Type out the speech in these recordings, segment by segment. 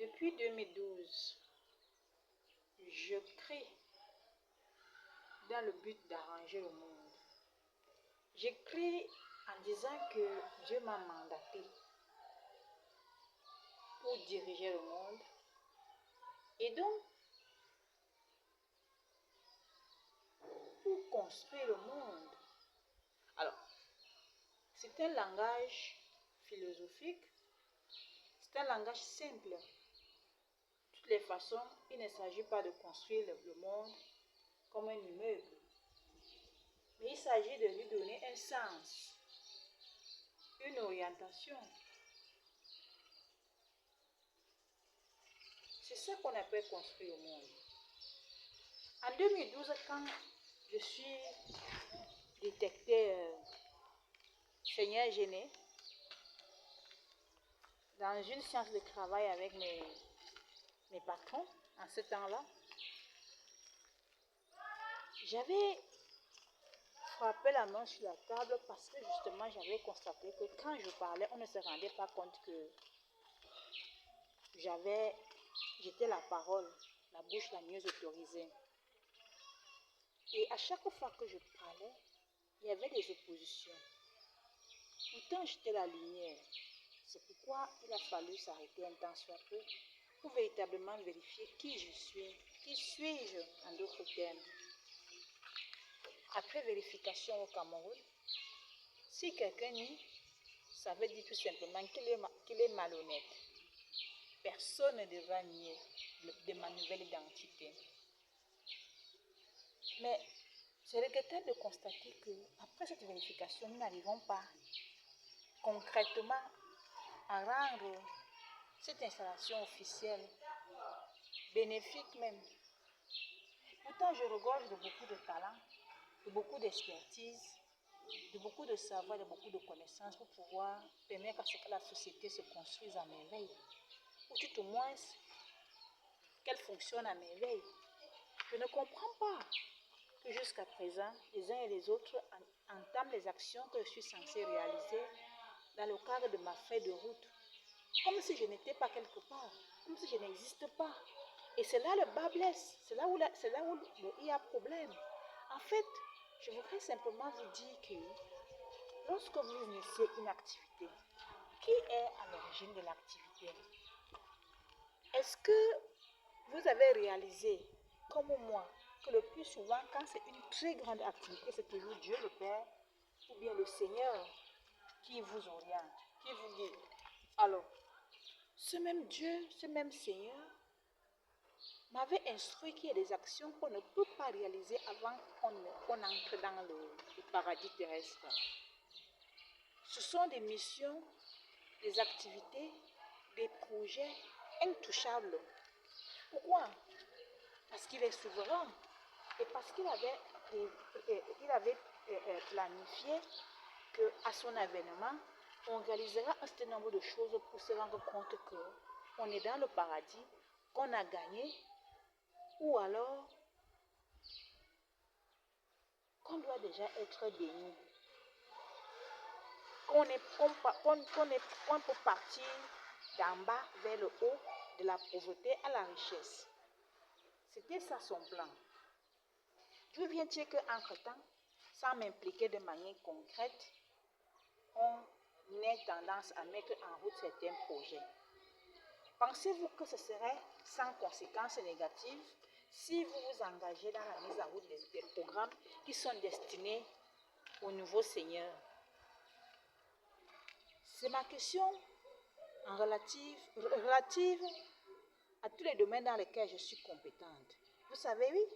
Depuis 2012, je crie dans le but d'arranger le monde. J'écris en disant que Dieu m'a mandaté pour diriger le monde. Et donc, pour construire le monde. Alors, c'est un langage philosophique, c'est un langage simple. De toutes les façons, il ne s'agit pas de construire le monde comme un immeuble. Mais il s'agit de lui donner un sens, une orientation. C'est ça qu'on appelle construire le monde. En 2012, quand je suis détectée Seigneur gêné, dans une séance de travail avec mes patrons, en ce temps-là, j'avais frappé la main sur la table parce que justement j'avais constaté que quand je parlais, on ne se rendait pas compte que j'étais la parole, la bouche la mieux autorisée. Et à chaque fois que je parlais, il y avait des oppositions. Pourtant, j'étais la lumière. C'est pourquoi il a fallu s'arrêter un temps soit peu pour véritablement vérifier qui je suis. Qui suis-je, en d'autres termes. Après vérification au Cameroun, si quelqu'un nie, ça veut dire tout simplement qu'il est malhonnête. Personne ne devra nier de ma nouvelle identité. Mais c'est regrettable de constater qu'après cette vérification, nous n'arrivons pas concrètement à rendre cette installation officielle bénéfique même. Pourtant, je regorge de beaucoup de talent, de beaucoup d'expertise, de beaucoup de savoir, de beaucoup de connaissances pour pouvoir permettre à ce que la société se construise à merveille, ou tout au moins qu'elle fonctionne à merveille. Je ne comprends pas que jusqu'à présent, les uns et les autres entament les actions que je suis censée réaliser dans le cadre de ma feuille de route, comme si je n'étais pas quelque part, comme si je n'existe pas. Et c'est là le bas blesse, c'est là où il y a problème. En fait, je voudrais simplement vous dire que lorsque vous initiez une activité, qui est à l'origine de l'activité? Est-ce que vous avez réalisé, comme moi, que le plus souvent, quand c'est une très grande activité, c'est toujours Dieu le Père ou bien le Seigneur qui vous oriente, qui vous guide. Alors, ce même Dieu, ce même Seigneur m'avait instruit qu'il y a des actions qu'on ne peut pas réaliser avant qu'on entre dans le paradis terrestre. Ce sont des missions, des activités, des projets intouchables. Pourquoi? Parce qu'il est souverain et parce qu'il avait planifié qu'à son avènement, on réalisera un certain nombre de choses pour se rendre compte qu'on est dans le paradis, qu'on a gagné, ou alors qu'on doit déjà être béni, qu'on peut partir d'en bas vers le haut, de la pauvreté à la richesse. C'était ça son plan. D'où vient-il qu'entre-temps, sans m'impliquer de manière concrète, on ait tendance à mettre en route certains projets? Pensez-vous que ce serait sans conséquences négatives si vous vous engagez dans la mise en route des programmes qui sont destinés au nouveau Seigneur? C'est ma question relative à tous les domaines dans lesquels je suis compétente. Vous savez, oui,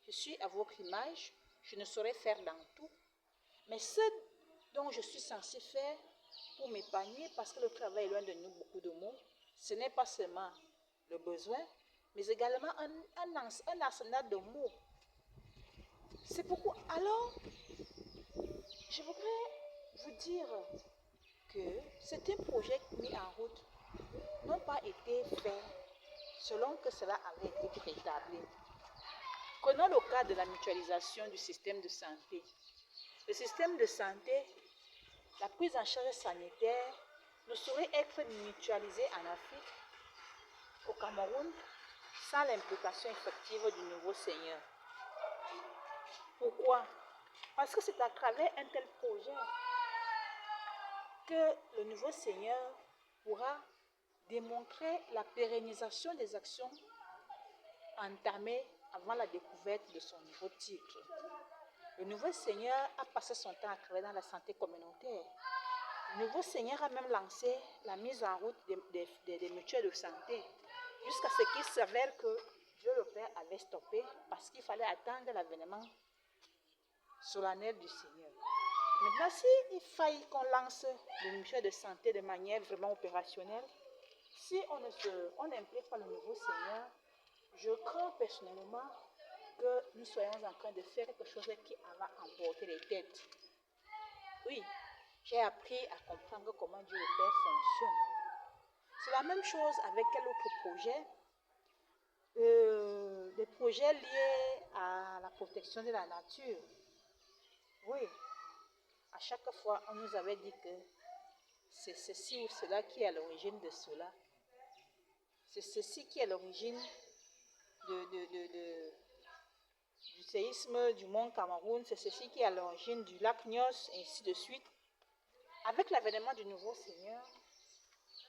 je suis à votre image, je ne saurais faire dans tout, mais ce dont je suis censée faire pour m'épanouir, parce que le travail est loin de nous beaucoup de mots, ce n'est pas seulement le besoin, mais également un arsenal de mots. C'est pourquoi, alors, je voudrais vous dire que certains projets mis en route n'ont pas été faits selon que cela avait été préétabli. Prenons le cas de la mutualisation du système de santé. Le système de santé, la prise en charge sanitaire ne saurait être mutualisée en Afrique au Cameroun sans l'implication effective du nouveau Seigneur. Pourquoi? Parce que c'est à travers un tel projet que le nouveau Seigneur pourra démontrer la pérennisation des actions entamées avant la découverte de son nouveau titre. Le nouveau Seigneur a passé son temps à travailler dans la santé communautaire. Le nouveau Seigneur a même lancé la mise en route des mutuelles de santé, jusqu'à ce qu'il s'avère que Dieu le Père avait stoppé parce qu'il fallait attendre l'avènement solennel du Seigneur. Maintenant, s'il faille qu'on lance les mutuelles de santé de manière vraiment opérationnelle, si on n'implique pas le nouveau Seigneur, je crains personnellement que nous soyons en train de faire quelque chose qui va emporter les têtes. Oui, j'ai appris à comprendre comment Dieu le Père fonctionne. C'est la même chose avec quel autre projet? Des projets liés à la protection de la nature. Oui, à chaque fois, on nous avait dit que c'est ceci ou cela qui est à l'origine de cela. C'est ceci qui est à l'origine du séisme du mont Cameroun, c'est ceci qui est à l'origine du lac Nyos, et ainsi de suite. Avec l'avènement du nouveau Seigneur,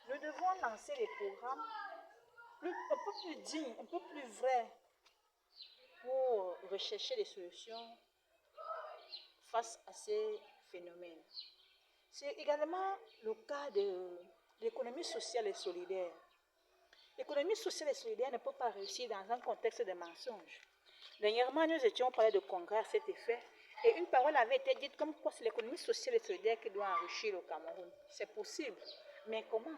nous devons lancer des programmes un peu plus dignes, un peu plus vrais, pour rechercher des solutions face à ces phénomènes. C'est également le cas de l'économie sociale et solidaire. L'économie sociale et solidaire ne peut pas réussir dans un contexte de mensonges. Dernièrement, nous étions parlé de congrès à cet effet et une parole avait été dite comme quoi c'est l'économie sociale et solidaire qui doit enrichir le Cameroun. C'est possible, mais comment?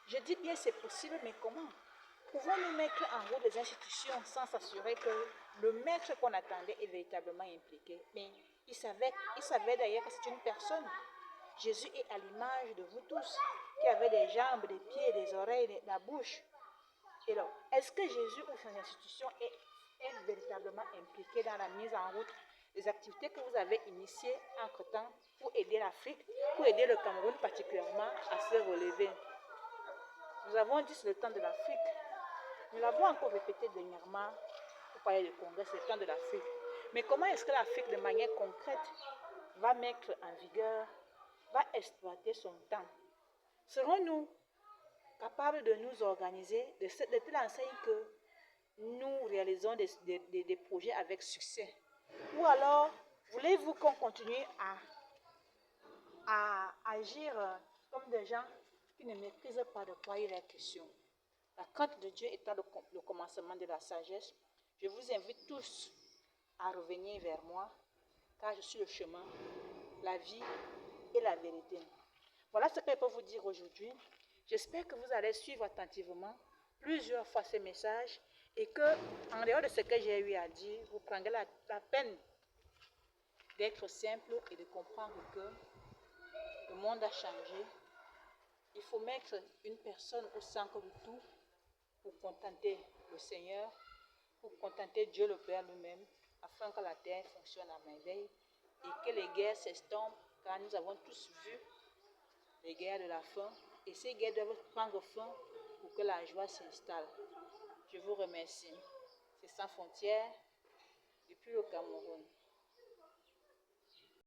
Je dis bien c'est possible, mais comment? Pouvons-nous mettre en route des institutions sans s'assurer que le maître qu'on attendait est véritablement impliqué? Mais il savait d'ailleurs que c'est une personne. Jésus est à l'image de vous tous, qui avez des jambes, des pieds, des oreilles, la bouche. Et alors, est-ce que Jésus ou son institution est véritablement impliqué dans la mise en route des activités que vous avez initiées entre-temps pour aider l'Afrique, pour aider le Cameroun particulièrement à se relever? Nous avons dit c'est le temps de l'Afrique. Nous l'avons encore répété dernièrement pour parler du Congrès, c'est le temps de l'Afrique. Mais comment est-ce que l'Afrique, de manière concrète, va mettre en vigueur, va exploiter son temps? Serons-nous capables de nous organiser de telle enseigne que nous réalisons des projets avec succès? Ou alors, voulez-vous qu'on continue à agir comme des gens qui ne maîtrisent pas de quoi il est question? La crainte de Dieu étant le commencement de la sagesse, je vous invite tous à revenir vers moi, car je suis le chemin, la vie et la vérité. Voilà ce que je peux vous dire aujourd'hui. J'espère que vous allez suivre attentivement plusieurs fois ce message et que, en dehors de ce que j'ai eu à dire, vous prendrez la peine d'être simple et de comprendre que le monde a changé. Il faut mettre une personne au centre de tout pour contenter le Seigneur, pour contenter Dieu le Père lui-même, afin que la terre fonctionne à merveille et que les guerres s'estompent, car nous avons tous vu les guerres de la faim, et ces guerres doivent prendre fin pour que la joie s'installe. Je vous remercie. C'est Sans Frontières, depuis le Cameroun.